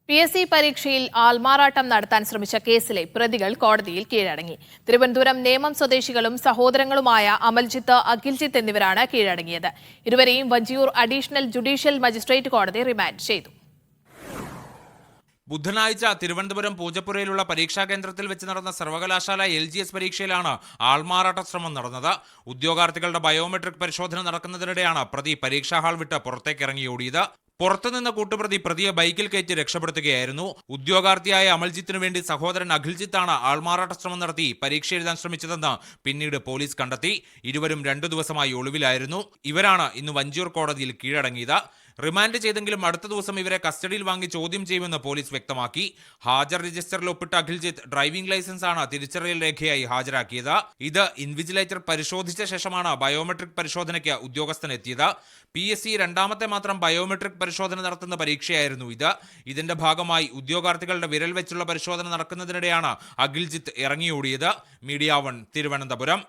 PSC പരീക്ഷയിൽ ആൾമാറാട്ടം നടത്താൻ ശ്രമിച്ച കേസിലെ പ്രതികൾ കോടതിയിൽ കീഴടങ്ങി. തിരുവനന്തപുരം നേമം സ്വദേശികളും സഹോദരങ്ങളുമായ അമൽജിത്ത്, അഖിൽജിത്ത് എന്നിവരാണ് കീഴടങ്ങിയത്. ഇരുവരെയും വഞ്ചിയൂർ അഡീഷണൽ ജുഡീഷ്യൽ മജിസ്ട്രേറ്റ് കോടതി റിമാൻഡ് ചെയ്തു. ബുധനാഴ്ച തിരുവനന്തപുരം പൂജപ്പുരയിലുള്ള പരീക്ഷാ കേന്ദ്രത്തിൽ വെച്ച് നടന്ന സർവകലാശാല LGS പരീക്ഷയിലാണ് ആൾമാറാട്ട ശ്രമം നടന്നത്. ഉദ്യോഗാർത്ഥികളുടെ ബയോമെട്രിക് പരിശോധന നടക്കുന്നതിനിടെയാണ് പ്രതി പരീക്ഷാ ഹാൾ വിട്ട് പുറത്തേക്കിറങ്ങിയോടിയത്. പുറത്തുനിന്ന കൂട്ടുപ്രതി പ്രതിയെ ബൈക്കിൽ കയറ്റി രക്ഷപ്പെടുത്തുകയായിരുന്നു. ഉദ്യോഗാർത്ഥിയായ അമൽജിത്തിനു വേണ്ടി സഹോദരൻ അഖിൽജിത്താണ് ആൾമാറാട്ട ശ്രമം നടത്തി പരീക്ഷ എഴുതാൻ ശ്രമിച്ചതെന്ന് പിന്നീട് പോലീസ് കണ്ടെത്തി. ഇരുവരും 2 ദിവസമായി ഒളിവിലായിരുന്നു. ഇവരാണ് ഇന്ന് വഞ്ചിയൂർ കോടതിയിൽ കീഴടങ്ങിയത്. റിമാൻഡ് ചെയ്തെങ്കിലും അടുത്ത ദിവസം ഇവരെ കസ്റ്റഡിയിൽ വാങ്ങി ചോദ്യം ചെയ്യുമെന്ന് പോലീസ് വ്യക്തമാക്കി. ഹാജർ രജിസ്റ്ററിൽ ഒപ്പിട്ട അഖിൽജിത്ത് ഡ്രൈവിംഗ് ലൈസൻസ് ആണ് തിരിച്ചറിയൽ രേഖയായി ഹാജരാക്കിയത്. ഇത് ഇൻവിജിലേറ്റർ പരിശോധിച്ച ശേഷമാണ് ബയോമെട്രിക് പരിശോധനയ്ക്ക് ഉദ്യോഗസ്ഥൻ എത്തിയത്. PSC രണ്ടാമത്തെ മാത്രം ബയോമെട്രിക് പരിശോധന നടത്തുന്ന പരീക്ഷയായിരുന്നു ഇത്. ഇതിന്റെ ഭാഗമായി ഉദ്യോഗാർത്ഥികളുടെ വിരൽ വെച്ചുള്ള പരിശോധന നടക്കുന്നതിനിടെയാണ് അഖിൽജിത്ത് ഇറങ്ങിയോടിയത്. മീഡിയ 1 തിരുവനന്തപുരം.